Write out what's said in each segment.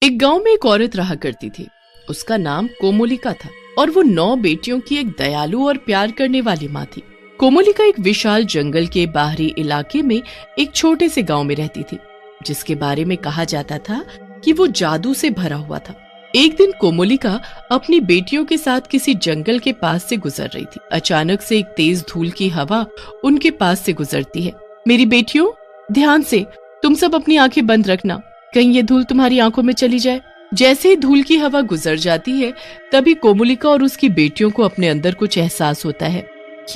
एक गांव में एक औरत रहा करती थी। उसका नाम कोमोलिका था और वो 9 बेटियों की एक दयालु और प्यार करने वाली माँ थी। कोमोलिका एक विशाल जंगल के बाहरी इलाके में एक छोटे से गांव में रहती थी, जिसके बारे में कहा जाता था कि वो जादू से भरा हुआ था। एक दिन कोमोलिका अपनी बेटियों के साथ किसी जंगल के पास से गुजर रही थी। अचानक से एक तेज धूल की हवा उनके पास से गुजरती है। मेरी बेटियों, ध्यान से, तुम सब अपनी आंखें बंद रखना, कहीं ये धूल तुम्हारी आंखों में चली जाए। जैसे ही धूल की हवा गुजर जाती है, तभी कोमोलिका और उसकी बेटियों को अपने अंदर कुछ एहसास होता है।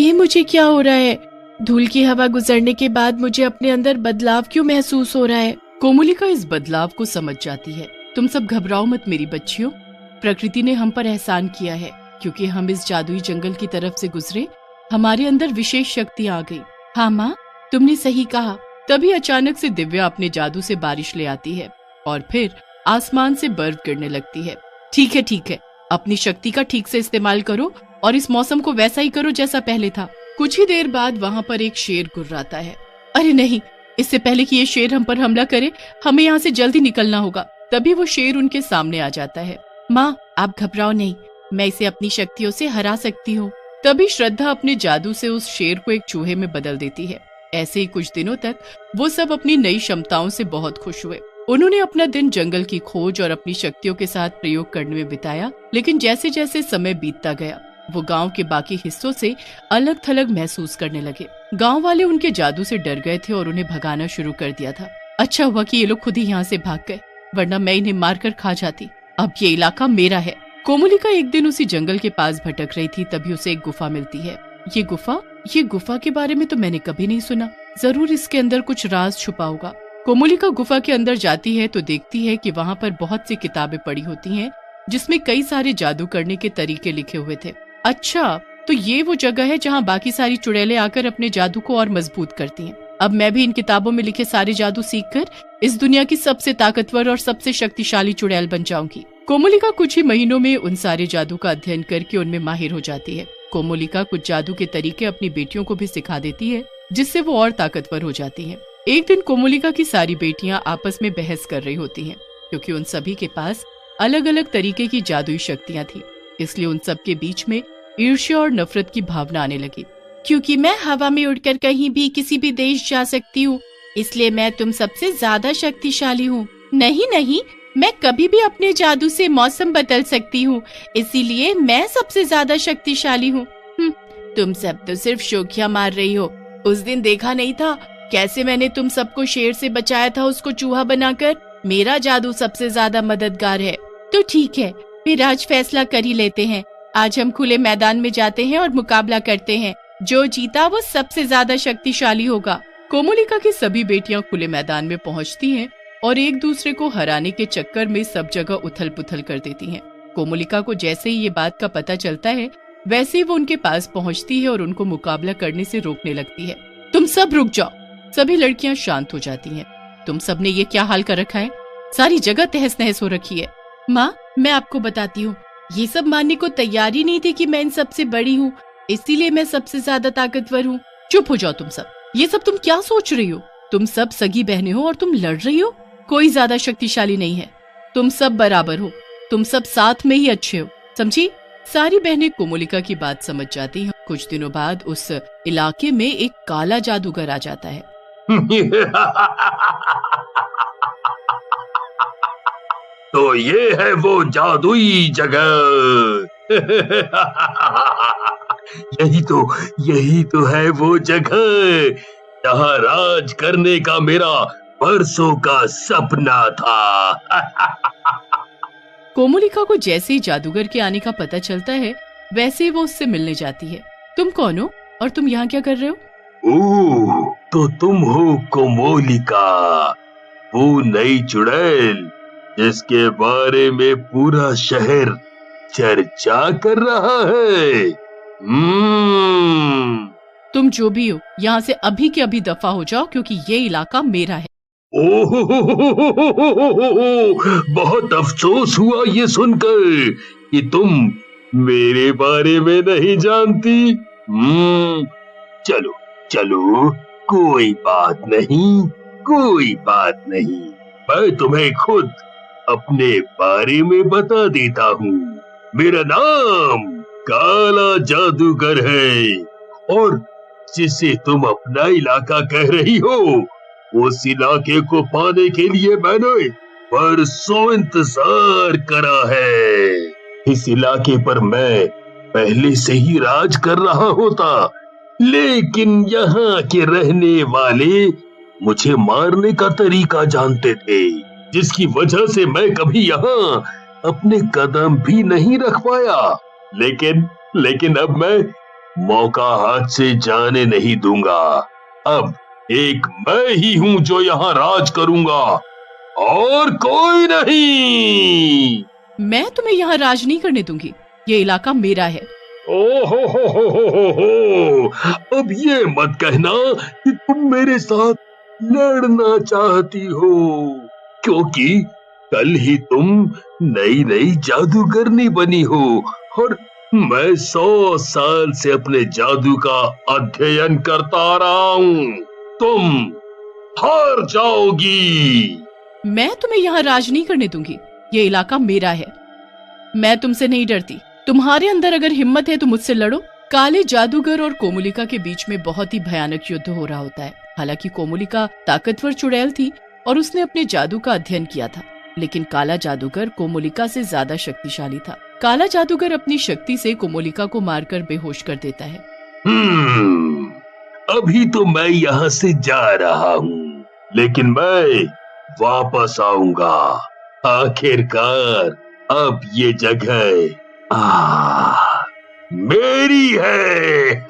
ये मुझे क्या हो रहा है? धूल की हवा गुजरने के बाद मुझे अपने अंदर बदलाव क्यों महसूस हो रहा है? कोमोलिका इस बदलाव को समझ जाती है। तुम सब घबराओ मत मेरी बच्चियों, प्रकृति ने हम पर एहसान किया है, क्योंकि हम इस जादुई जंगल की तरफ से गुजरे, हमारे अंदर विशेष शक्तियां आ गई। हाँ माँ, तुमने सही कहा। तभी अचानक से दिव्या अपने जादू से बारिश ले आती है और फिर आसमान से बर्फ गिरने लगती है। ठीक है, अपनी शक्ति का ठीक से इस्तेमाल करो और इस मौसम को वैसा ही करो जैसा पहले था। कुछ ही देर बाद वहाँ पर एक शेर गुर्राता है। अरे नहीं, इससे पहले कि ये शेर हम पर हमला करे, हमें यहाँ से जल्दी निकलना होगा। तभी वो शेर उनके सामने आ जाता है। माँ, आप घबराओ नहीं, मैं इसे अपनी शक्तियों से हरा सकती हूँ। तभी श्रद्धा अपने जादू से उस शेर को एक चूहे में बदल देती है। ऐसे ही कुछ दिनों तक वो सब अपनी नई क्षमताओं से बहुत खुश हुए। उन्होंने अपना दिन जंगल की खोज और अपनी शक्तियों के साथ प्रयोग करने में बिताया। लेकिन जैसे जैसे समय बीतता गया, वो गांव के बाकी हिस्सों से अलग थलग महसूस करने लगे। गांव वाले उनके जादू से डर गए थे और उन्हें भगाना शुरू कर दिया था। अच्छा हुआ कि ये लोग खुद ही यहाँ से भाग गए, वरना मैं इन्हें मारकर खा जाती। अब ये इलाका मेरा है। कोमोलिका एक दिन उसी जंगल के पास भटक रही थी, तभी उसे एक गुफा मिलती है। ये गुफा के बारे में तो मैंने कभी नहीं सुना। जरूर इसके अंदर कुछ राज छुपा होगा। कोमोलिका गुफा के अंदर जाती है तो देखती है कि वहाँ पर बहुत सी किताबें पड़ी होती हैं, जिसमें कई सारे जादू करने के तरीके लिखे हुए थे। अच्छा, तो ये वो जगह है जहाँ बाकी सारी चुड़ैलें आकर अपने जादू को और मजबूत करती हैं। अब मैं भी इन किताबों में लिखे सारे जादू सीखकर इस दुनिया की सबसे ताकतवर और सबसे शक्तिशाली चुड़ैल बन जाऊंगी। कोमोलिका कुछ ही महीनों में उन सारे जादू का अध्ययन करके उनमें माहिर हो जाती है। कोमोलिका कुछ जादू के तरीके अपनी बेटियों को भी सिखा देती है, जिससे वो और ताकतवर हो जाती हैं। एक दिन कोमोलिका की सारी बेटियां आपस में बहस कर रही होती हैं, क्योंकि उन सभी के पास अलग अलग तरीके की जादुई शक्तियां थी। इसलिए उन सब के बीच में ईर्ष्या और नफरत की भावना आने लगी। क्योंकि मैं हवा में उड़कर कहीं भी किसी भी देश जा सकती हूँ, इसलिए मैं तुम सबसे ज्यादा शक्तिशाली हूँ। नहीं, मैं कभी भी अपने जादू से मौसम बदल सकती हूँ, इसीलिए मैं सबसे ज्यादा शक्तिशाली हूँ। तुम सब तो सिर्फ शोखियाँ मार रही हो। उस दिन देखा नहीं था कैसे मैंने तुम सबको शेर से बचाया था, उसको चूहा बनाकर। मेरा जादू सबसे ज्यादा मददगार है। तो ठीक है, फिर आज फैसला कर ही लेते हैं। आज हम खुले मैदान में जाते हैं और मुकाबला करते हैं। जो जीता वो सबसे ज्यादा शक्तिशाली होगा। कोमोलिका की सभी बेटियां खुले मैदान में पहुंचती हैं और एक दूसरे को हराने के चक्कर में सब जगह उथल पुथल कर देती हैं। कोमोलिका को जैसे ही ये बात का पता चलता है, वैसे ही वो उनके पास पहुंचती है और उनको मुकाबला करने से रोकने लगती है। तुम सब रुक जाओ। सभी लड़कियां शांत हो जाती हैं। तुम सब ने ये क्या हाल कर रखा है? सारी जगह तहस नहस हो रखी है। माँ, मैं आपको बताती हूँ, ये सब मानने को तैयार ही नहीं थी कि मैं इन सबसे बड़ी हूँ, इसीलिए मैं सबसे ज्यादा ताकतवर हूँ। चुप हो जाओ तुम सब। ये सब तुम क्या सोच रही हो? तुम सब सगी बहनें हो और तुम लड़ रही हो। कोई ज्यादा शक्तिशाली नहीं है, तुम सब बराबर हो। तुम सब साथ में ही अच्छे हो, समझी? सारी बहनें कोमोलिका की बात समझ जाती हैं। कुछ दिनों बाद उस इलाके में एक काला जादूगर आ जाता है। तो ये है वो जादुई जगह। यही तो है वो जगह जहाँ राज करने का मेरा बरसों का सपना था। कोमोलिका को जैसे ही जादूगर के आने का पता चलता है, वैसे ही वो उससे मिलने जाती है। तुम कौन हो और तुम यहाँ क्या कर रहे हो? ओह, तो तुम हो कोमोलिका, वो नई चुड़ैल जिसके बारे में पूरा शहर चर्चा कर रहा है। तुम जो भी हो, यहाँ से अभी के अभी दफा हो जाओ, क्योंकि ये इलाका मेरा है। ओह, बहुत अफसोस हुआ ये सुनकर कि तुम मेरे बारे में नहीं जानती। चलो, कोई बात नहीं। मैं तुम्हें खुद अपने बारे में बता देता हूँ। मेरा नाम काला जादूगर है और जिसे तुम अपना इलाका कह रही हो, उस इलाके को पाने के लिए मैंने बरसों इंतजार करा है। इस इलाके पर मैं पहले से ही राज कर रहा होता, लेकिन यहाँ के रहने वाले मुझे मारने का तरीका जानते थे, जिसकी वजह से मैं कभी यहाँ अपने कदम भी नहीं रख पाया। लेकिन अब मैं मौका हाथ से जाने नहीं दूंगा। अब एक मैं ही हूँ जो यहाँ राज करूंगा और कोई नहीं। मैं तुम्हें यहाँ राज नहीं करने दूंगी, ये इलाका मेरा है। ओहो हो, अब ये मत कहना कि तुम मेरे साथ लड़ना चाहती हो, क्योंकि कल ही तुम नई जादूगरनी बनी हो और मैं 100 साल से अपने जादू का अध्ययन करता आ रहा हूँ। तुम हार जाओगी। मैं तुम्हें यहाँ राज नहीं करने दूंगी, ये इलाका मेरा है। मैं तुमसे नहीं डरती, तुम्हारे अंदर अगर हिम्मत है तो मुझसे लड़ो। काले जादूगर और कोमोलिका के बीच में बहुत ही भयानक युद्ध हो रहा होता है। हालांकि कोमोलिका ताकतवर चुड़ैल थी और उसने अपने जादू का अध्ययन किया था, लेकिन काला जादूगर कोमोलिका से ज्यादा शक्तिशाली था। काला जादूगर अपनी शक्ति से कोमोलिका को मारकर बेहोश कर देता है। अभी तो मैं यहाँ से जा रहा हूँ, लेकिन मैं वापस आऊंगा। आखिरकार अब ये जगह मेरी है।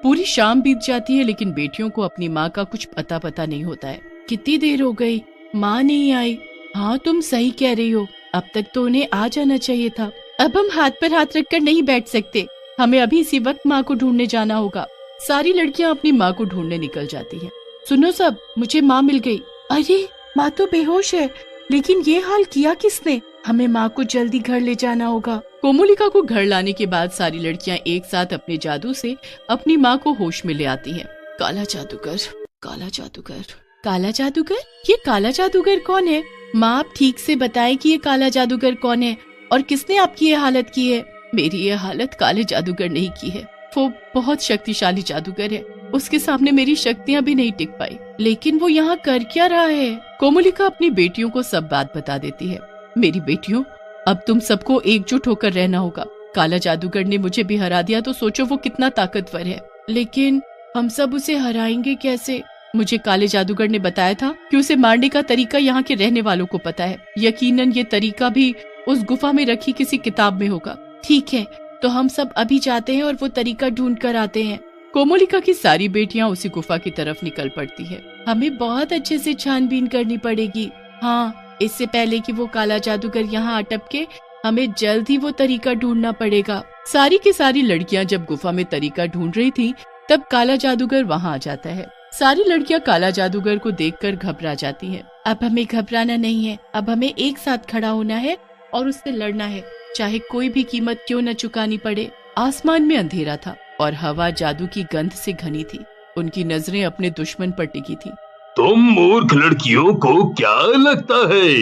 पूरी शाम बीत जाती है, लेकिन बेटियों को अपनी माँ का कुछ पता नहीं होता है। कितनी देर हो गई, माँ नहीं आई। हाँ, तुम सही कह रही हो, अब तक तो उन्हें आ जाना चाहिए था। अब हम हाथ पर हाथ रखकर नहीं बैठ सकते, हमें अभी इसी वक्त माँ को ढूंढने जाना होगा। सारी लड़कियाँ अपनी माँ को ढूंढने निकल जाती हैं। सुनो सब, मुझे माँ मिल गई। अरे, माँ तो बेहोश है, लेकिन ये हाल किया किसने? हमें माँ को जल्दी घर ले जाना होगा। कोमोलिका को घर लाने के बाद सारी लड़कियाँ एक साथ अपने जादू से अपनी माँ को होश में ले आती हैं। काला जादूगर, काला जादूगर, काला जादूगर, ये काला जादूगर कौन है? माँ, आप ठीक से बताएं कि ये काला जादूगर कौन है और किसने आपकी ये हालत की है? मेरी ये हालत काले जादूगर ने ही की है। वो बहुत शक्तिशाली जादूगर है, उसके सामने मेरी शक्तियाँ भी नहीं टिक पाई। लेकिन वो यहाँ कर क्या रहा है? कोमोलिका अपनी बेटियों को सब बात बता देती है। मेरी बेटियों, अब तुम सबको एकजुट होकर रहना होगा। काला जादूगर ने मुझे भी हरा दिया, तो सोचो वो कितना ताकतवर है। लेकिन हम सब उसे हराएंगे कैसे? मुझे काले जादूगर ने बताया था कि उसे मारने का तरीका यहाँ के रहने वालों को पता है। यकीनन ये तरीका भी उस गुफा में रखी किसी किताब में होगा। ठीक है, तो हम सब अभी जाते हैं और वो तरीका ढूंढ कर आते हैं। कोमोलिका की सारी बेटियां उसी गुफा की तरफ निकल पड़ती है। हमें बहुत अच्छे से छानबीन करनी पड़ेगी। हाँ, इससे पहले कि वो काला जादूगर यहाँ अटक के, हमें जल्द ही वो तरीका ढूंढना पड़ेगा। सारी की सारी लड़कियां जब गुफा में तरीका ढूंढ रही थी, तब काला जादूगर वहाँ आ जाता है। सारी लड़कियां काला जादूगर को देखकर घबरा जाती हैं। अब हमें घबराना नहीं है, अब हमें एक साथ खड़ा होना है और उससे लड़ना है, चाहे कोई भी कीमत क्यों न चुकानी पड़े। आसमान में अंधेरा था और हवा जादू की गंध से घनी थी। उनकी नजरें अपने दुश्मन पर टिकी थी। तुम मूर्ख लड़कियों को क्या लगता है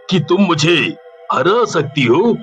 कि तुम मुझे हरा सकती हो?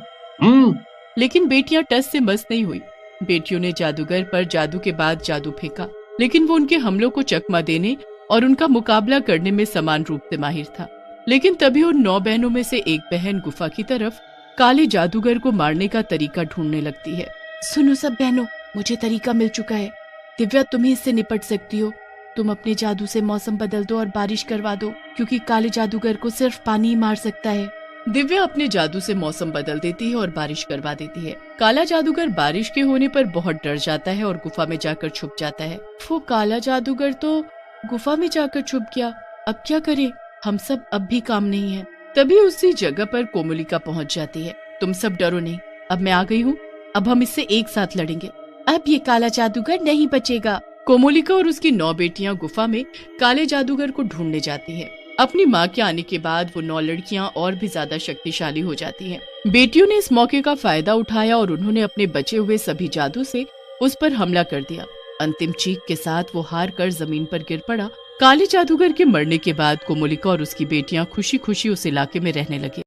लेकिन बेटियां टस से मस नहीं हुई। बेटियों ने जादूगर पर जादू के बाद जादू फेंका, लेकिन वो उनके हमलों को चकमा देने और उनका मुकाबला करने में समान रूप से माहिर था। लेकिन तभी उन 9 बहनों में से एक बहन गुफा की तरफ काले जादूगर को मारने का तरीका ढूंढने लगती है। सुनो सब बहनों, मुझे तरीका मिल चुका है। दिव्या, तुम ही इससे निपट सकती हो। तुम अपने जादू से मौसम बदल दो और बारिश करवा दो, क्योंकि काले जादूगर को सिर्फ पानी ही मार सकता है। दिव्या अपने जादू से मौसम बदल देती है और बारिश करवा देती है। काला जादूगर बारिश के होने पर बहुत डर जाता है और गुफा में जाकर छुप जाता है। वो काला जादूगर तो गुफा में जाकर छुप गया, अब क्या करे? हम सब अब भी काम नहीं है। तभी उसी जगह पर कोमोलिका पहुंच जाती है। तुम सब डरो नहीं, अब मैं आ गई हूँ, अब हम इससे एक साथ लड़ेंगे। अब ये काला जादूगर नहीं बचेगा। कोमोलिका और उसकी 9 बेटियां गुफा में काले जादूगर को ढूंढने जाती हैं। अपनी माँ के आने के बाद वो 9 लड़कियां और भी ज्यादा शक्तिशाली हो जाती हैं। बेटियों ने इस मौके का फायदा उठाया और उन्होंने अपने बचे हुए सभी जादू से उस पर हमला कर दिया। अंतिम चीख के साथ वो हार कर जमीन पर गिर पड़ा काले जादूगर के मरने के बाद कोमोलिका और उसकी बेटियां खुशी खुशी उस इलाके में रहने लगे।